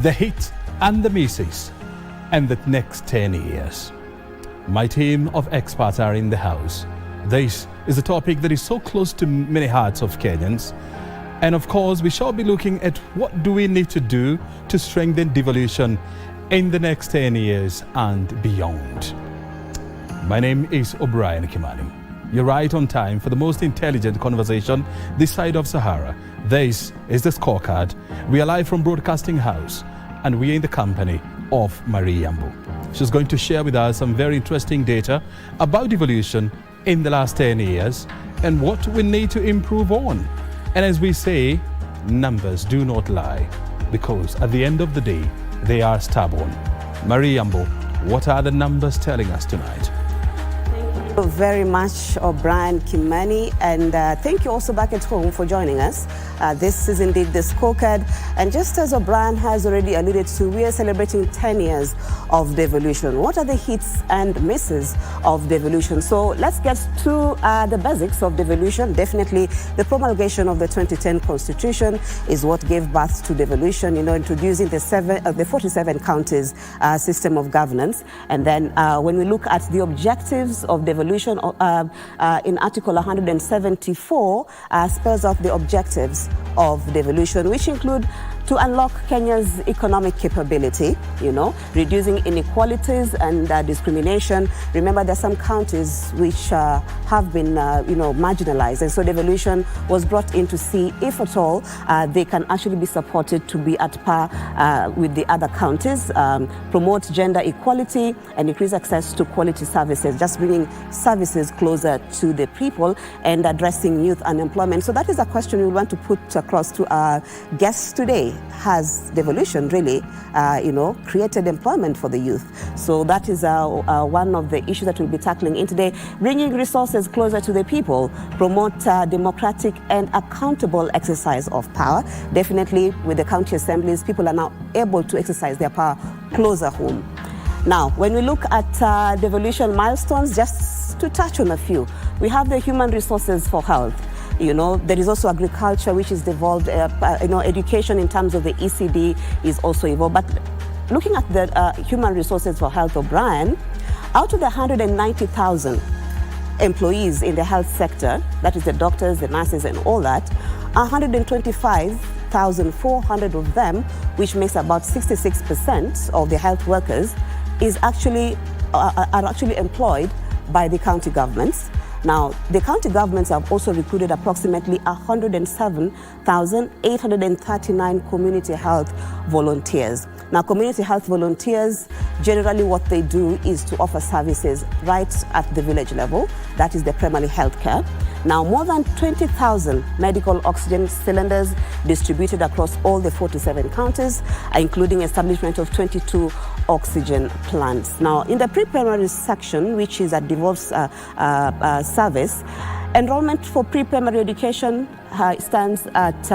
the hits and the misses, and the next 10 years. My team of experts are in the house. This is a topic that is so close to many hearts of Kenyans. And of course, we shall be looking at what do we need to do to strengthen devolution in the next 10 years and beyond. My name is O'Brien Kimani. You're right on time for the most intelligent conversation this side of Sahara. This is the Scorecard. We are live from Broadcasting House, and we are in the company of Marie Yambo. She's going to share with us some very interesting data about devolution in the last 10 years and what we need to improve on. And as we say, numbers do not lie, because at the end of the day, they are stubborn. Marie Yambo, what are the numbers telling us tonight? Thank you very much, O'Brien Kimani, and thank you also back at home for joining us. This is indeed the Scorecard, and just as O'Brien has already alluded to, we are celebrating 10 years of devolution. What are the hits and misses of devolution? So let's get to the basics of devolution. Definitely, the promulgation of the 2010 Constitution is what gave birth to devolution, introducing the 47 counties system of governance. And then when we look at the objectives of devolution in Article 174, spells out the objectives of devolution, which include to unlock Kenya's economic capability, reducing inequalities and discrimination. Remember, there are some counties which have been, marginalized, and so devolution was brought in to see if at all they can actually be supported to be at par with the other counties, promote gender equality and increase access to quality services, just bringing services closer to the people and addressing youth unemployment. So that is a question we want to put across to our guests today. Has devolution really, created employment for the youth? So that is one of the issues that we'll be tackling in today. Bringing resources closer to the people, promote democratic and accountable exercise of power. Definitely with the county assemblies, people are now able to exercise their power closer home. Now, when we look at devolution milestones, just to touch on a few, we have the human resources for health. There is also agriculture, which is devolved. Education in terms of the ECD is also evolved. But looking at the human resources for health, O'Brien, out of the 190,000 employees in the health sector, that is the doctors, the nurses, and all that, 125,400 of them, which makes about 66% of the health workers, are actually employed by the county governments. Now, the county governments have also recruited approximately 107,839 community health volunteers. Now, community health volunteers, generally what they do is to offer services right at the village level. That is the primary health care. Now, more than 20,000 medical oxygen cylinders distributed across all the 47 counties, including establishment of 22 oxygen plants. Now, in the pre-primary section, which is a devolved service, enrollment for pre-primary education stands at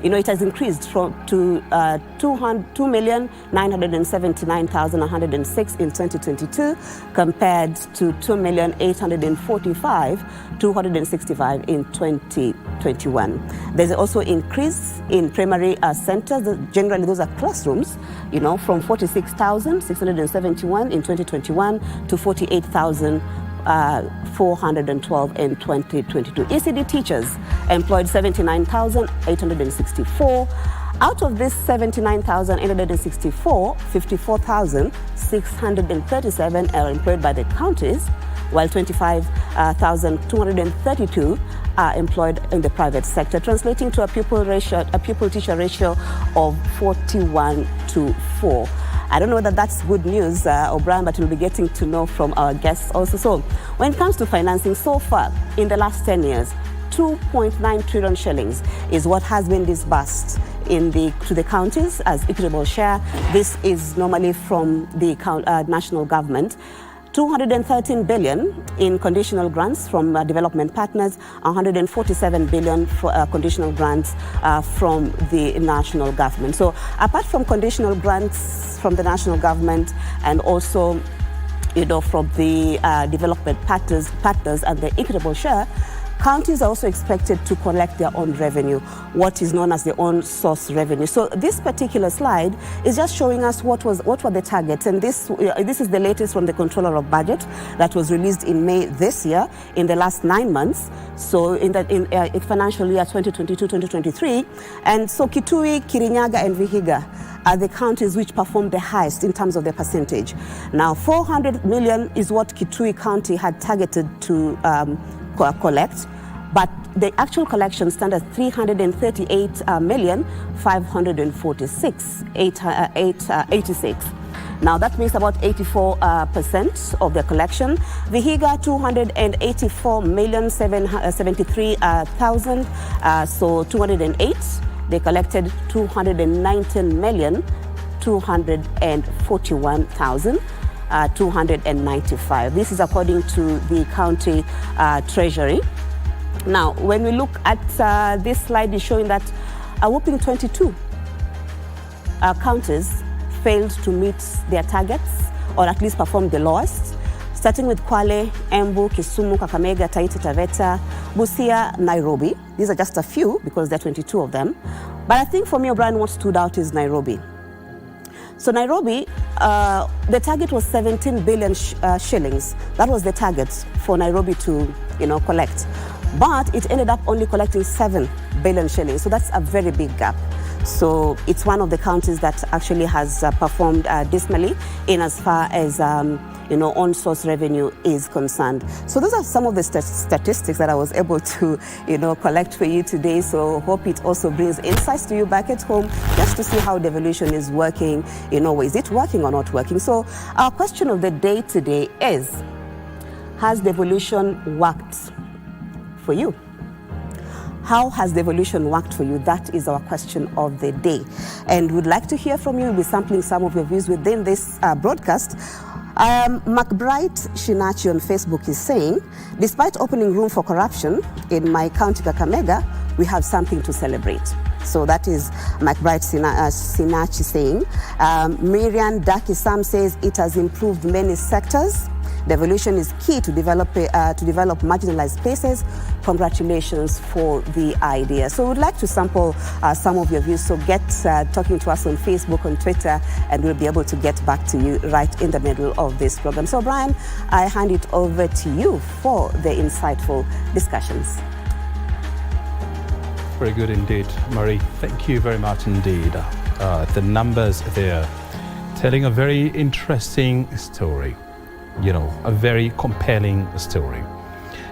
it has increased to 2,979,106 in 2022 compared to 2,845,265 in 2021. There's also increase in primary centers. Generally, those are classrooms, from 46,671 in 2021 to 48,412 in 2022. ECD teachers employed 79,864. Out of this 79,864, 54,637 are employed by the counties, while 25,232 are employed in the private sector, translating to a pupil-teacher ratio of 41:4. I don't know whether that's good news, O'Brien, but we'll be getting to know from our guests also. So when it comes to financing, so far in the last 10 years, 2.9 trillion shillings is what has been disbursed to the counties as equitable share. This is normally from the national government. 213 billion in conditional grants from development partners, 147 billion for conditional grants from the national government. So apart from conditional grants from the national government and also from the development partners and the equitable share, Counties are also expected to collect their own revenue, what is known as their own source revenue. So this particular slide is just showing us what were the targets, and this is the latest from the Controller of Budget that was released in May this year, in the last 9 months. So in financial year 2022-2023, and so Kitui, Kirinyaga, and Vihiga are the counties which performed the highest in terms of their percentage. Now, 400 million is what Kitui County had targeted to collect, but the actual collection stands at 338,546,86. Now that makes about 84% of their collection. Vihiga 284,773,000, so 208. They collected 219,241,295. This is according to the county treasury. Now, when we look at this slide, is showing that a whopping 22 counties failed to meet their targets, or at least performed the lowest, starting with Kwale, Embu, Kisumu, Kakamega, Taita Taveta, Busia, Nairobi. These are just a few because there are 22 of them. But I think for me, O'Brien, what stood out is Nairobi. So Nairobi, the target was 17 billion shillings. That was the target for Nairobi to, collect. But it ended up only collecting 7 billion shillings. So that's a very big gap. So it's one of the counties that actually has performed dismally in as far as on-source revenue is concerned. So those are some of the statistics that I was able to collect for you today. So hope it also brings insights to you back at home, just to see how devolution is working. Is it working or not working? So our question of the day today is, has devolution worked for you? How has devolution worked for you? That is our question of the day. And we'd like to hear from you. We'll be sampling some of your views within this broadcast. McBride Shinachi on Facebook is saying, despite opening room for corruption in my county Kakamega, we have something to celebrate. So that is McBride Shinachi saying. Miriam Daki Sam says it has improved many sectors. Devolution is key to develop marginalized places. Congratulations for the idea. So we'd like to sample some of your views. So get talking to us on Facebook, on Twitter, and we'll be able to get back to you right in the middle of this program. So Brian, I hand it over to you for the insightful discussions. Very good indeed, Marie. Thank you very much indeed. The numbers there telling a very interesting story. A very compelling story.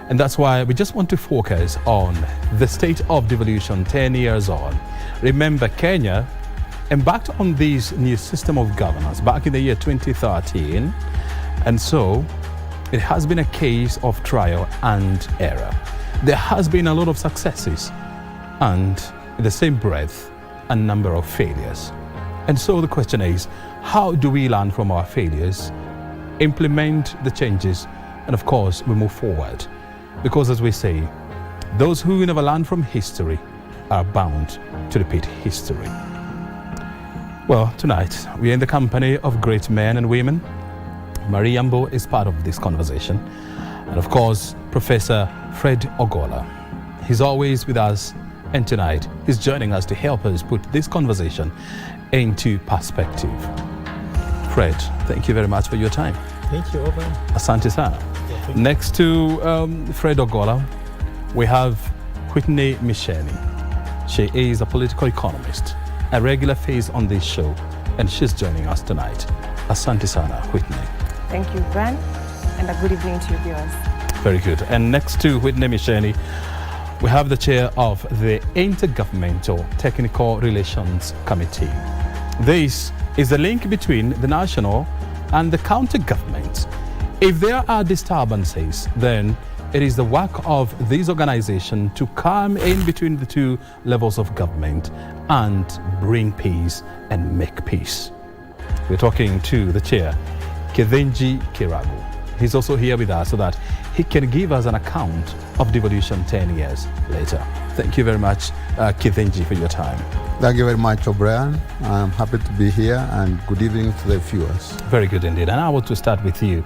And that's why we just want to focus on the state of devolution 10 years on. Remember, Kenya embarked on this new system of governance back in the year 2013. And so it has been a case of trial and error. There has been a lot of successes and, in the same breath, a number of failures. And so the question is, how do we learn from our failures, implement the changes, and of course we move forward? Because as we say, those who never learn from history are bound to repeat history. Well, tonight we are in the company of great men and women. Marie Yambo is part of this conversation, and of course Professor Fred Ogola. He's always with us, and tonight he's joining us to help us put this conversation into perspective. Fred, thank you very much for your time. Thank you, Oban. Asante sana. Yeah, next to Fred Ogola, we have Whitney Misheni. She is a political economist, a regular face on this show, and she's joining us tonight. Asante sana, Whitney. Thank you, Brian, and a good evening to your viewers. Very good. And next to Whitney Misheni, we have the chair of the Intergovernmental Technical Relations Committee. This is the link between the national and the county governments. If there are disturbances, then it is the work of this organization to come in between the two levels of government and bring peace and make peace. We're talking to the chair, Kithenji Kiragu. He's also here with us so that he can give us an account of devolution 10 years later. Thank you very much, Kithenji, for your time. Thank you very much, O'Brien. I'm happy to be here, and good evening to the viewers. Very good indeed. And I want to start with you.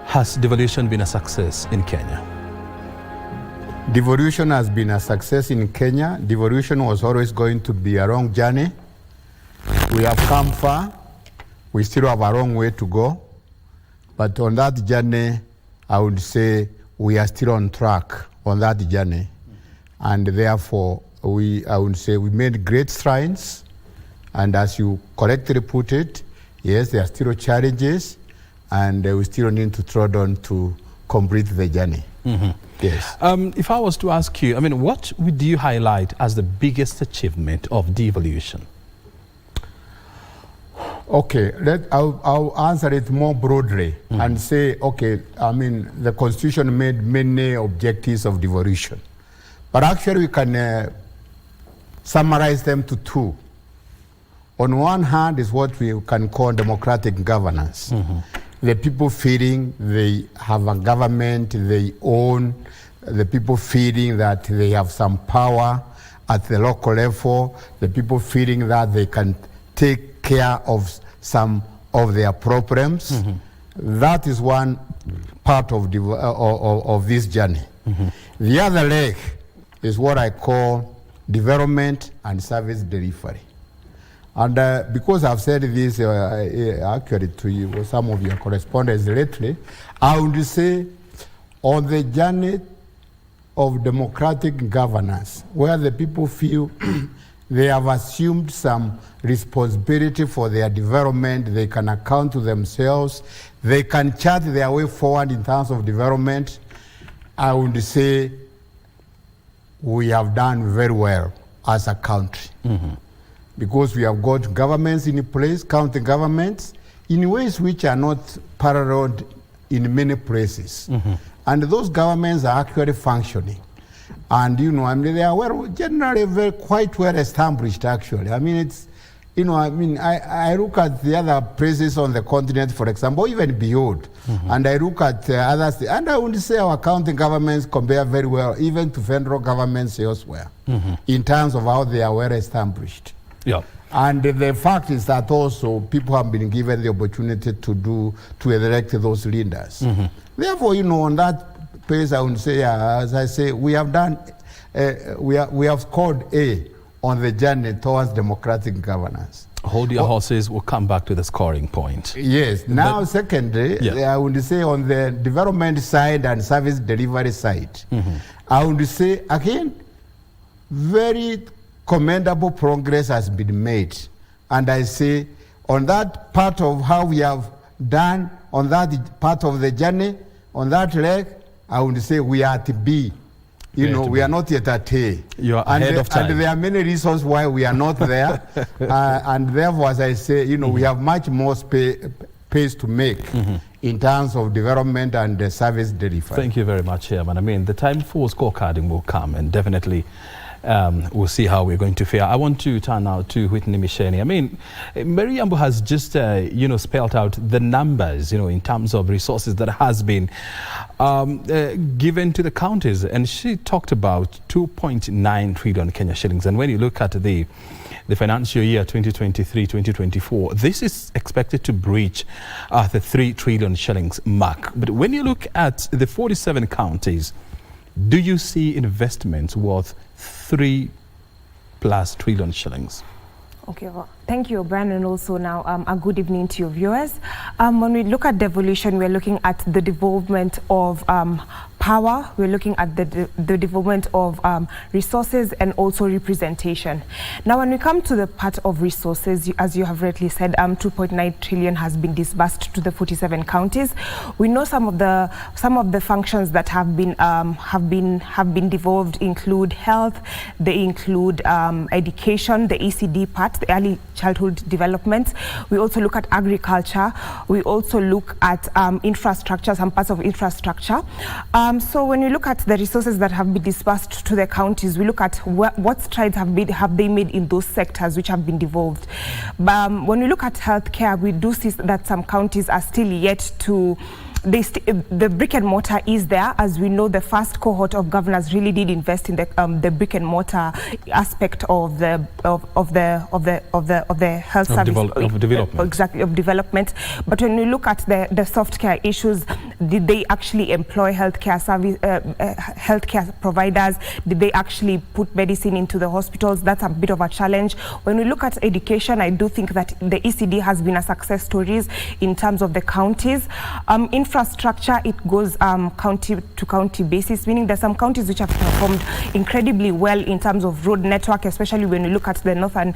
Has devolution been a success in Kenya? Devolution has been a success in Kenya. Devolution was always going to be a long journey. We have come far. We still have a long way to go. But on that journey, I would say we are still on track on that journey. And therefore, I would say we made great strides. And as you correctly put it, yes, there are still challenges, and we still need to trod on to complete the journey. Yes. If I was to ask you, I mean, what would you highlight as the biggest achievement of devolution? Okay, I'll answer it more broadly and say, okay, I mean, the Constitution made many objectives of devolution, but actually we can summarize them to two. On one hand is what we can call democratic governance. The people feeling they have a government they own, the people feeling that they have some power at the local level, the people feeling that they can take care of some of their problems. That is one part of this journey. The other leg is what I call development and service delivery. And because I've said this actually to you, some of your correspondents lately, I would say on the journey of democratic governance, where the people feel they have assumed some responsibility for their development, they can account to themselves, they can chart their way forward in terms of development, I would say we have done very well as a country. Because we have got governments in place, county governments, in ways which are not paralleled in many places. And those governments are actually functioning. And, you know, I mean, they are generally quite well established, actually. I mean, it's, you know, I mean, I look at the other places on the continent, for example, even beyond, and I look at others, and I would say our county governments compare very well, even to federal governments elsewhere, in terms of how they are well established. Yeah. And the fact is that also people have been given the opportunity to elect those leaders. Therefore, you know, on that place, I would say, as I say, we have done, we have scored A on the journey towards democratic governance. Hold your horses, we'll come back to the scoring point. Yes. Now, secondly, I would say on the development side and service delivery side, I would say, again, very commendable progress has been made. And I say, on that part of how we have done, on that part of the journey, on that leg, I would say we are at B. You know, we are not yet at A. You are ahead of time. And there are many reasons why we are not there. And therefore, as I say, you know, we have much more space to make in terms of development and service delivery. Thank you very much, Chairman. I mean, the time for scorecarding will come, and definitely we'll see how we're going to fare. I want to turn now to Whitney Misheni. I mean, Mary Yambo has just, you know, spelled out the numbers, you know, in terms of resources that has been given to the counties. And she talked about 2.9 trillion Kenya shillings. And when you look at the financial year 2023-2024, this is expected to breach the 3 trillion shillings mark. But when you look at the 47 counties, do you see investments worth 3+ trillion shillings? Okay, well, thank you, O'Brien, and also now a good evening to your viewers. When we look at devolution, we're looking at the devolvement of power, we're looking at the development of resources and also representation. Now, when we come to the part of resources, as you have rightly said, 2.9 trillion has been disbursed to the 47 counties. We know some of the functions that have been devolved include health, they include education, the ECD part, the early childhood development. We also look at agriculture. We also look at infrastructure, some parts of infrastructure. So when we look at the resources that have been disbursed to the counties, we look at what strides have they made in those sectors which have been devolved. When we look at healthcare, we do see that some counties are still yet to the brick and mortar is there. As we know, the first cohort of governors really did invest in the brick and mortar aspect of the health service of development. Exactly, of development. But when we look at the soft care issues, Did they actually employ healthcare providers? Did they actually put medicine into the hospitals? That's a bit of a challenge. When we look at education, I do think that the ECD has been a success story in terms of the counties. Infrastructure, it goes county to county basis, meaning there's some counties which have performed incredibly well in terms of road network, especially when we look at the northern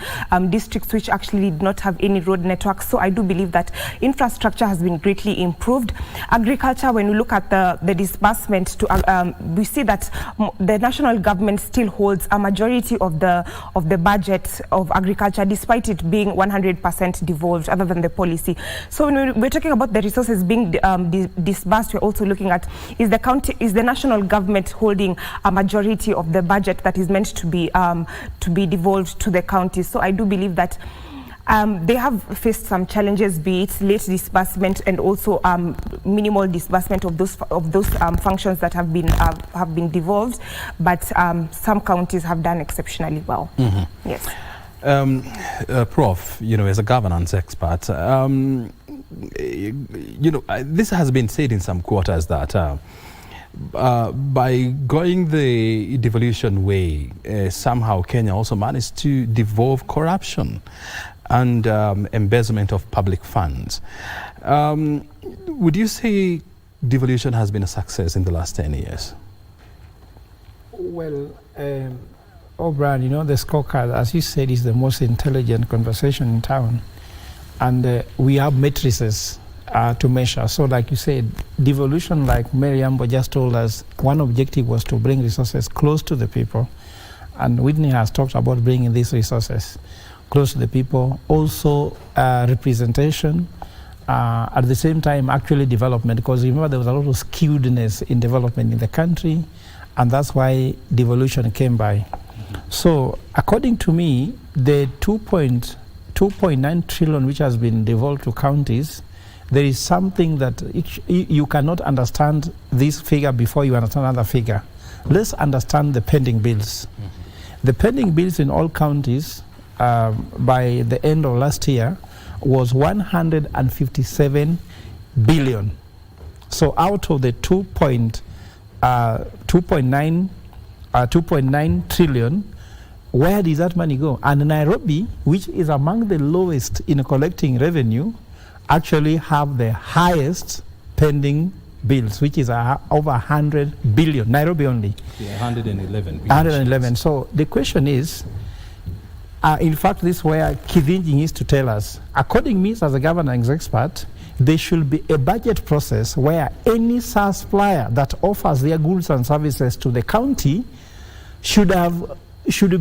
districts which actually did not have any road network. So I do believe that infrastructure has been greatly improved. Agriculture, when we look at the disbursement to we see that the national government still holds a majority of the budget of agriculture, despite it being 100% devolved, other than the policy. So when we're talking about the resources being disbursed, we're also looking at, is the national government holding a majority of the budget that is meant to be devolved to the counties. So I do believe that they have faced some challenges, be it late disbursement and also minimal disbursement of those functions that have been devolved. But some counties have done exceptionally well. Mm-hmm. Yes. Prof, as a governance expert, this has been said in some quarters that by going the devolution way, somehow Kenya also managed to devolve corruption and embezzlement of public funds. Would you say devolution has been a success in the last 10 years? Well, O'Brien, the scorecard, as you said, is the most intelligent conversation in town. And we have matrices to measure. So like you said, devolution, like Mary Ambo just told us, one objective was to bring resources close to the people. And Whitney has talked about bringing these resources close to the people. Also representation, at the same time actually development, because remember there was a lot of skewedness in development in the country, and that's why devolution came by. So according to me, the 2.9 trillion which has been devolved to counties, there is something that you cannot understand this figure before you understand another figure. Let's understand the pending bills. Mm-hmm. The pending bills in all counties by the end of last year was 157 billion. So out of the 2.9 trillion, where does that money go? And Nairobi, which is among the lowest in collecting revenue, actually have the highest pending bills, which is over 100 billion. Nairobi only. Yeah, 111. 111. So the question is, in fact, this is where Kivinji is to tell us, according to me as a governance expert, there should be a budget process where any supplier that offers their goods and services to the county should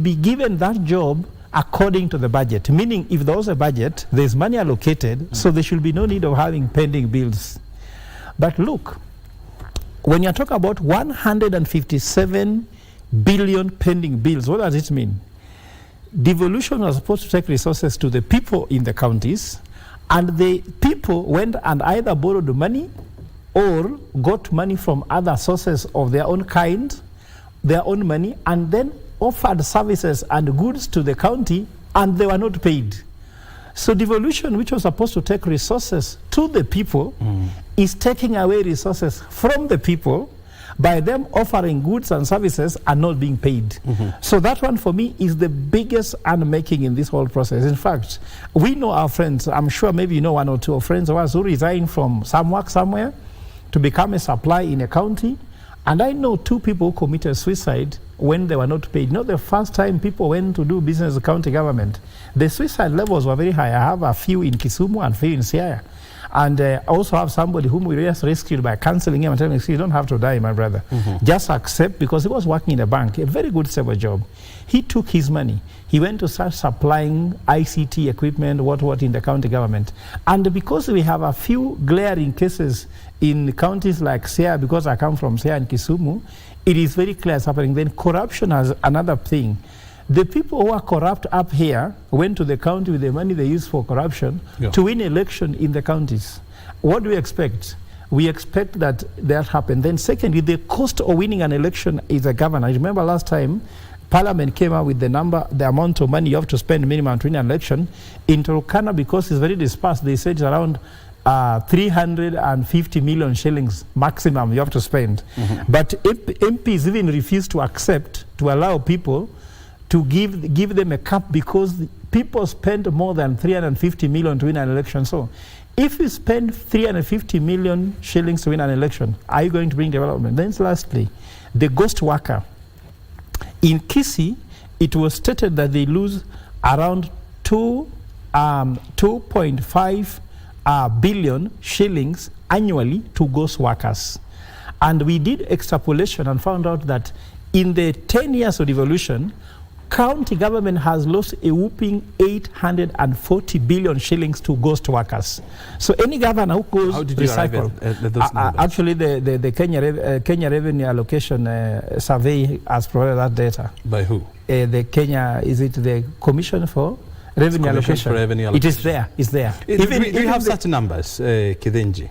be given that job according to the budget. Meaning, if there was a budget, there's money allocated, so there should be no need of having pending bills. But look, when you talk about 157 billion pending bills, what does it mean? Devolution was supposed to take resources to the people in the counties, and the people went and either borrowed money or got money from other sources of their own kind, their own money, and then offered services and goods to the county, and they were not paid. So devolution, which was supposed to take resources to the people, is taking away resources from the people by them offering goods and services and not being paid. Mm-hmm. So that one for me is the biggest unmaking in this whole process. In fact, we know our friends, I'm sure maybe you know one or two of friends of us who resigned from some work somewhere to become a supply in a county. And I know two people who committed suicide when they were not paid. Not the first time people went to do business with county government. The suicide levels were very high. I have a few in Kisumu and a few in Siaya. And I also have somebody whom we just rescued by counseling him and telling him, you don't have to die, my brother. Mm-hmm. Just accept, because he was working in a bank, a very good stable job. He took his money. He went to start supplying ICT equipment, what in the county government. And because we have a few glaring cases in counties like Siaya, because I come from Siaya and Kisumu, it is very clear it's happening. Then corruption has another thing. The people who are corrupt up here went to the county with the money they used for corruption to win election in the counties. What do we expect? We expect that happened. Then secondly, the cost of winning an election is a governor. I remember last time, Parliament came out with the amount of money you have to spend minimum to win an election. In Turkana, because it's very dispersed, they said it's around 350 million shillings maximum you have to spend. But MPs even refuse to accept to allow people to give them a cap because people spend more than 350 million to win an election. So if you spend 350 million shillings to win an election, are you going to bring development? Then lastly, the ghost worker. In Kisii, it was stated that they lose around 2.5 billion shillings annually to ghost workers. And we did extrapolation and found out that in the 10 years of devolution, county government has lost a whooping 840 billion shillings to ghost workers. So any governor who goes How did you recycle, arrive at those numbers? actually the Kenya Revenue Allocation Survey has provided that data. By who? The Kenya, is it the Commission for Revenue Allocation? For Revenue It is Allocation. there, it's there. Do you have such numbers, Kithenji?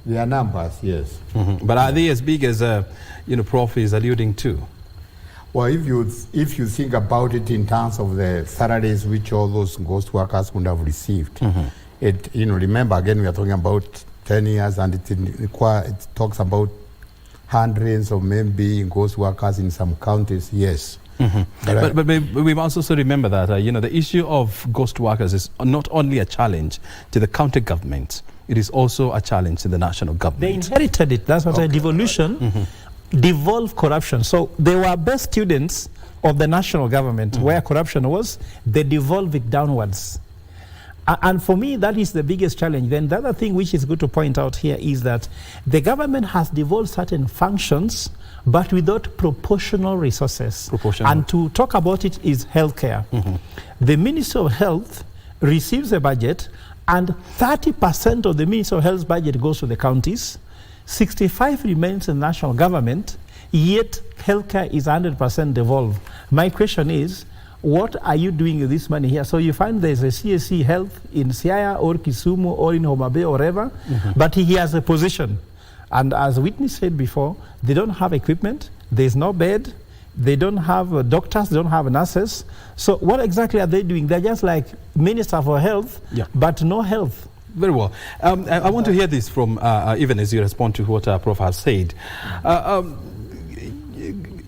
There are numbers, yes. But are they as big as Prof is alluding to? Well, if you think about it in terms of the salaries which all those ghost workers would have received, remember again we are talking about 10 years, and it talks about hundreds of maybe ghost workers in some counties. Yes. But we must also remember that the issue of ghost workers is not only a challenge to the county government; it is also a challenge to the national government. They inherited it. That's what devolution. Devolve corruption. So they were best students of the national government where corruption was. They devolve it downwards. And for me, that is the biggest challenge. Then the other thing which is good to point out here is that the government has devolved certain functions, but without proportional resources. And to talk about it is healthcare. The Ministry of Health receives a budget, and 30% of the Ministry of Health's budget goes to the counties. 65 remains in the national government, yet healthcare is 100% devolved. My question is, what are you doing with this money here? So you find there's a CSC Health in Siaya or Kisumu or in Homa Bay or wherever, but he has a position. And as Whitney said before, they don't have equipment, there's no bed, they don't have doctors, they don't have nurses. So what exactly are they doing? They're just like Minister for Health, but no health. Very well. I want to hear this from, even as you respond to what Prof has said.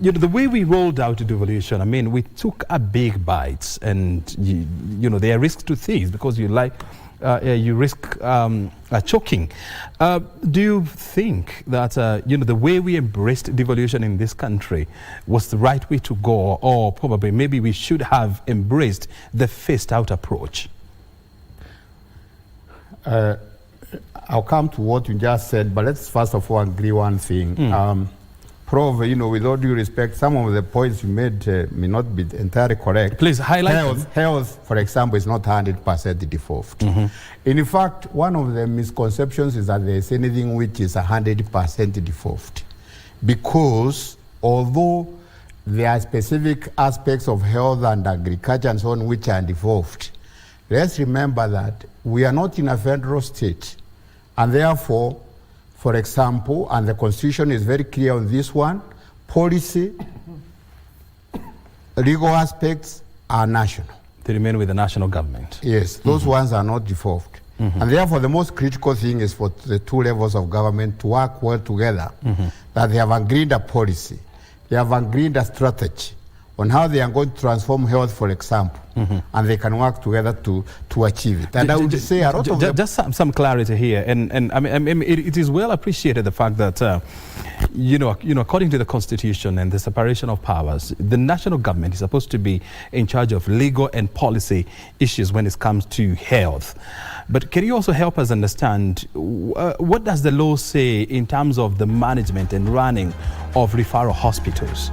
The way we rolled out devolution, I mean, we took a big bites, and there are risks to things because you risk choking. Do you think that the way we embraced devolution in this country was the right way to go, or probably maybe we should have embraced the phased out approach? I'll come to what you just said, but let's first of all agree one thing. Prof, with all due respect, some of the points you made may not be entirely correct. Please highlight health, for example, is not 100% devolved. In fact, one of the misconceptions is that there is anything which is 100% devolved. Because although there are specific aspects of health and agriculture and so on which are devolved, let's remember that we are not in a federal state, and therefore, for example, and the Constitution is very clear on this one, policy, legal aspects are national. They remain with the national government. Yes, those ones are not devolved. And therefore, the most critical thing is for the two levels of government to work well together, that they have agreed a policy, they have agreed a strategy on how they are going to transform health, for example, and they can work together to achieve it. And I would say a lot of just some clarity here, and I mean it is well appreciated the fact that according to the Constitution and the separation of powers, the national government is supposed to be in charge of legal and policy issues when it comes to health. But can you also help us understand what does the law say in terms of the management and running of referral hospitals?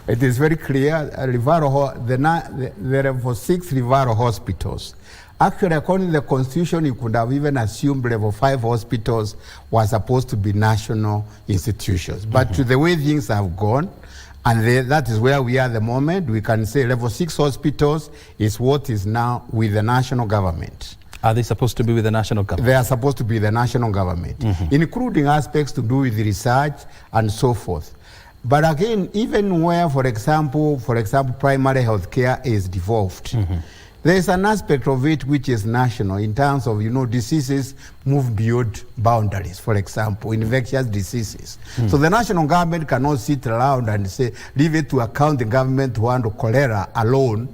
It is very clear, there are for 6 referral hospitals. Actually, according to the Constitution, you could have even assumed level 5 hospitals were supposed to be national institutions. But to the way things have gone, and that is where we are at the moment, we can say level 6 hospitals is what is now with the national government. Are they supposed to be with the national government? They are supposed to be the national government, including aspects to do with research and so forth. But again, even where, for example, primary health care is devolved, There's an aspect of it which is national in terms of, diseases move beyond boundaries, for example, infectious diseases. So the national government cannot sit around and say, leave it to a county government to handle cholera alone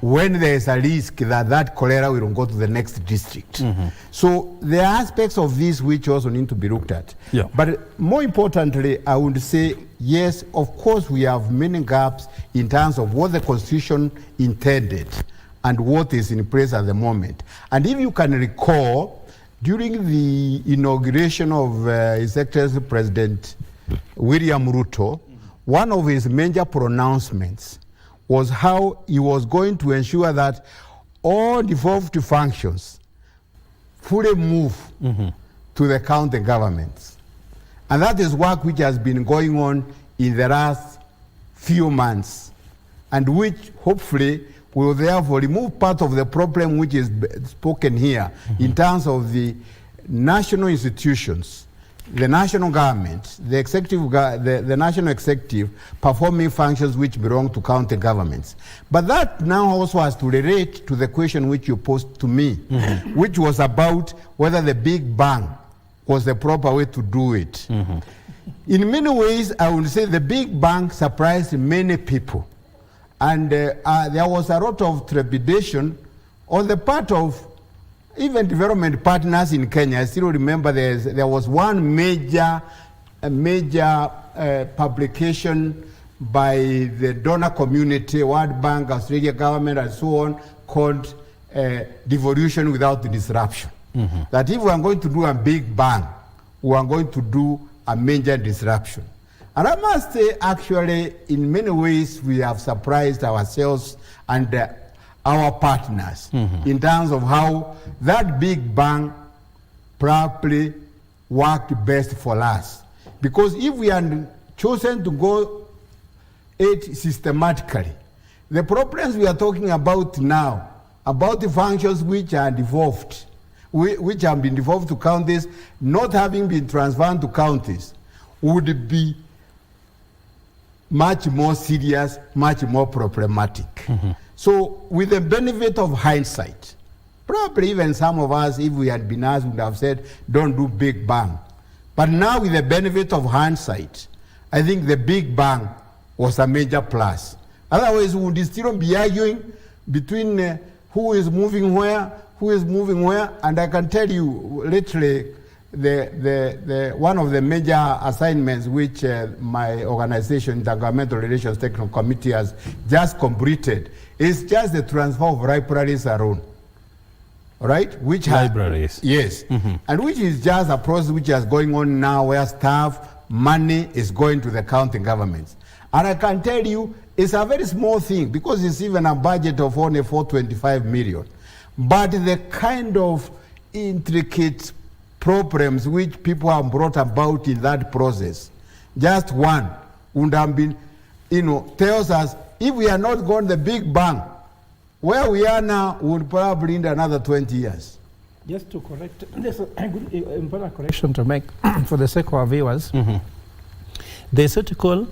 when there is a risk that that cholera will go to the next district. So there are aspects of this which also need to be looked at. Yeah. But more importantly, I would say, yes, of course, we have many gaps in terms of what the Constitution intended and what is in place at the moment. And if you can recall, during the inauguration of His Excellency President William Ruto, one of his major pronouncements was how he was going to ensure that all devolved functions fully move to the county governments. And that is work which has been going on in the last few months, and which hopefully will therefore remove part of the problem which is spoken here in terms of the national institutions, the national government, the executive, the national executive performing functions which belong to county governments. But that now also has to relate to the question which you posed to me, which was about whether the big bang was the proper way to do it. In many ways, I would say the big bang surprised many people. And there was a lot of trepidation on the part of even development partners in Kenya. I still remember there was one major publication by the donor community, World Bank, Australia government, and so on, called Devolution Without Disruption. That if we are going to do a big bang, we are going to do a major disruption. And I must say, actually, in many ways, we have surprised ourselves and our partners in terms of how that big bang probably worked best for us. Because if we had chosen to go it systematically, the problems we are talking about now, about the functions which are devolved, which have been devolved to counties, not having been transferred to counties, would be much more serious, much more problematic. So with the benefit of hindsight, probably even some of us, if we had been asked, would have said, don't do big bang. But now with the benefit of hindsight, I think the big bang was a major plus. Otherwise, we would still be arguing between who is moving where, and I can tell you, literally, one of the major assignments which my organization, the Governmental Relations Technical Committee, has just completed is just the transfer of libraries alone. Right? Which libraries. Yes. And which is just a process which is going on now where staff, money is going to the county governments. And I can tell you, it's a very small thing because it's even a budget of only 425 million. But the kind of intricate problems which people have brought about in that process, just one would have been, tells us if we are not going the big bang, where we are now would probably need another 20 years. Just to correct, there's a good, important correction to make for the sake of our viewers. There's what you call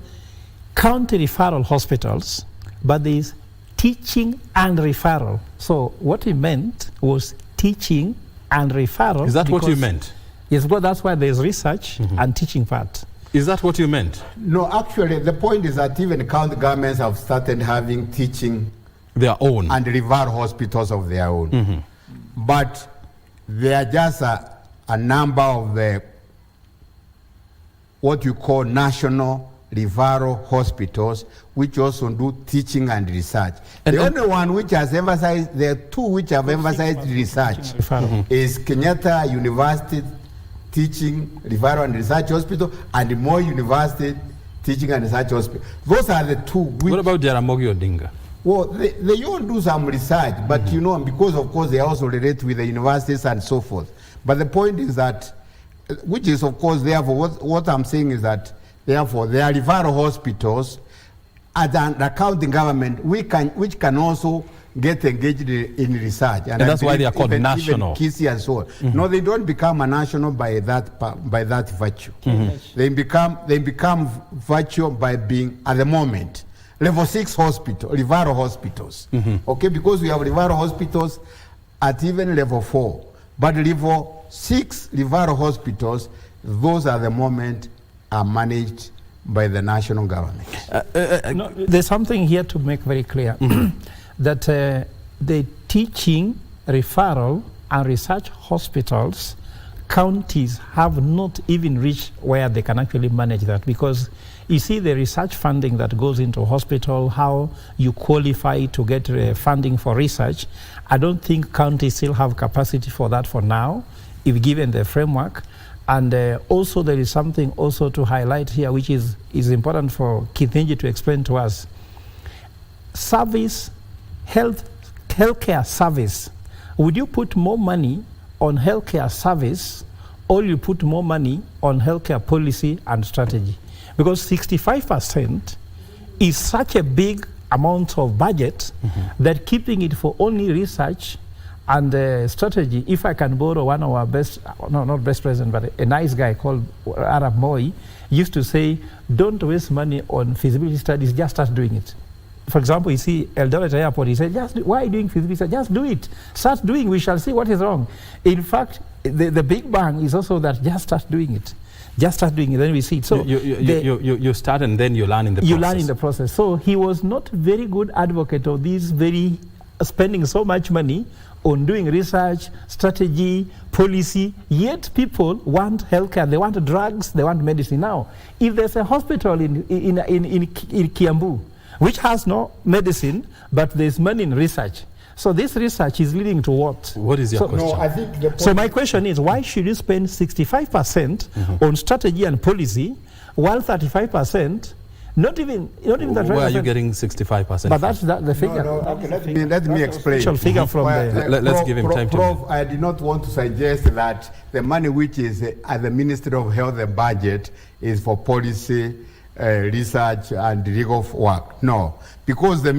county referral hospitals, but there's teaching and referral. So what he meant was teaching and referral. Is that what you meant? Yes, well, that's why there's research and teaching part. Is that what you meant? No, actually, the point is that even county governments have started having teaching their own and referral hospitals of their own. But they are just a number of the what you call national referral hospitals, which also do teaching and research. The only one which has emphasized, there are two which have emphasized research, is Kenyatta University Teaching, Referral and Research Hospital and Moi University Teaching and Research Hospital. Those are the two. What about Jaramogi Odinga? Well, they all do some research, but because of course they also relate with the universities and so forth. But the point is that, which is of course therefore, what I'm saying is that therefore there are referral hospitals as an accounting government which can also get engaged in research. And that's why they are called national. Even KC and so on. No, they don't become a national by that virtue. They become virtue by being, at the moment, level 6 referral hospitals. Okay, because we have referral hospitals at even level 4. But level 6 referral hospitals, those at the moment are managed by the national government. No, there's something here to make very clear that the teaching, referral, and research hospitals, counties have not even reached where they can actually manage that, because you see the research funding that goes into hospital, how you qualify to get funding for research. I don't think counties still have capacity for that for now, if given the framework. And also there is something also to highlight here, which is important for Kithinji to explain to us. Healthcare service. Would you put more money on healthcare service, or you put more money on healthcare policy and strategy? Because 65% is such a big amount of budget that keeping it for only research and strategy, if I can borrow one of our best, no, not best president, but a nice guy called Arab Moi, used to say, don't waste money on feasibility studies, just start doing it. For example, you see Eldoret Airport, he said, why are you doing feasibility studies? Just do it. Start doing, we shall see what is wrong. In fact, the big bang is also that just start doing it. Just start doing it, then we see it. So you start and then you learn in the process. You learn in the process. So he was not very good advocate of these spending so much money on doing research, strategy, policy, yet people want healthcare, they want drugs, they want medicine. Now, if there's a hospital in Kiambu, which has no medicine, but there's money in research, so this research is leading to what? What is your question? No, I think so my question is, why should you spend 65% on strategy and policy, while 35%, not even that. Where are you getting 65%? But that's the figure. No, okay, let me explain. Figure from let's give him time Prof, I did not want to suggest that the money which is at the Ministry of Health and Budget is for policy, research, and legal work. No, because the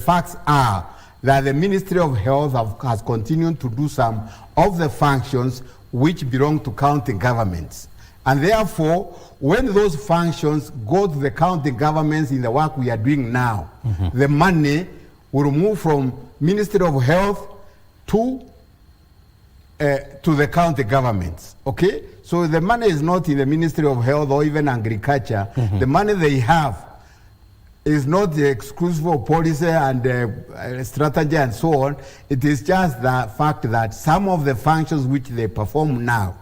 facts are that the Ministry of Health has continued to do some of the functions which belong to county governments. And therefore, when those functions go to the county governments in the work we are doing now, the money will move from Ministry of Health to the county governments, okay? So the money is not in the Ministry of Health or even Agriculture. The money they have is not the exclusive of policy and strategy and so on. It is just the fact that some of the functions which they perform now,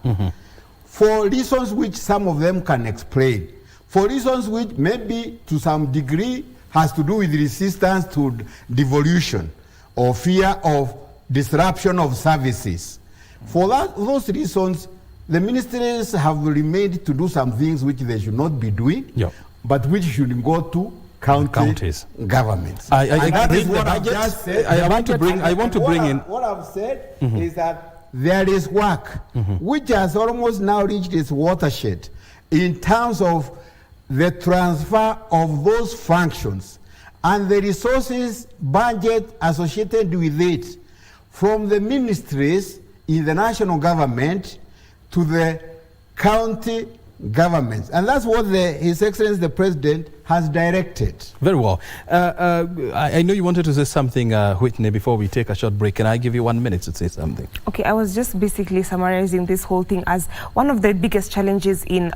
for reasons which some of them can explain, for reasons which maybe to some degree has to do with resistance to devolution or fear of disruption of services. For those reasons, the ministries have remained to do some things which they should not be doing, but which should go to counties governments. I want to bring in. What I've said is that there is work which has almost now reached its watershed in terms of the transfer of those functions and the resources budget associated with it from the ministries in the national government to the county governments. And that's what His Excellency the President has directed. Very well. I know you wanted to say something, Whitney, before we take a short break. Can I give you 1 minute to say something? Okay, I was just basically summarizing this whole thing as one of the biggest challenges in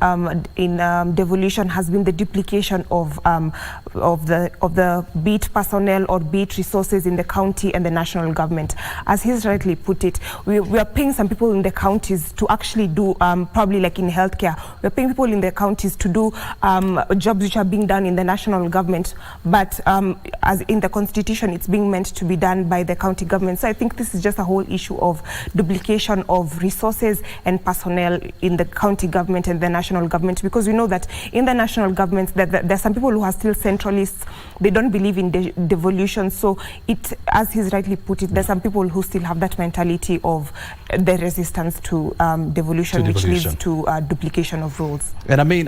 devolution has been the duplication of the be it personnel or be it resources in the county and the national government. As he's rightly put it, we are paying some people in the counties to actually do, probably like in healthcare, we're paying people in the counties to do jobs which are being done in the national government, but as in the constitution it's being meant to be done by the county government. So I think this is just a whole issue of duplication of resources and personnel in the county government and the national government, because we know that in the national government there are some people who are still centralists. They don't believe in devolution. So it, as he's rightly put it, there's some people who still have that mentality of the resistance to devolution, which leads to duplication of roles. And I mean,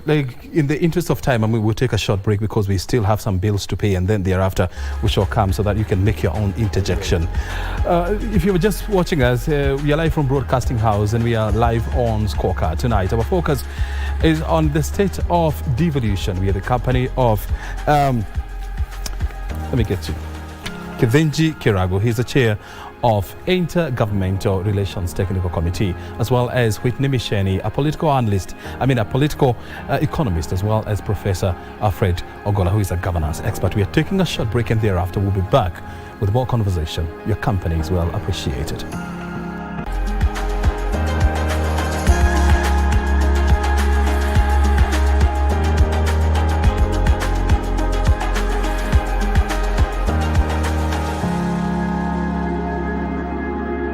like, in the interest of time, I mean, we'll take a short break because we still have some bills to pay, and then thereafter we shall come so that you can make your own interjection. If you were just watching us, we are live from Broadcasting House, and we are live on Scorecard tonight. Our focus is on the state of devolution. We are the company of, let me get you, Kevenji Kirago. He's the chair of Intergovernmental Relations Technical Committee, as well as Whitney Misheni, a political analyst, a political economist, as well as Professor Alfred Ogola, who is a governance expert. We are taking a short break, and thereafter we'll be back with more conversation. Your company is well appreciated.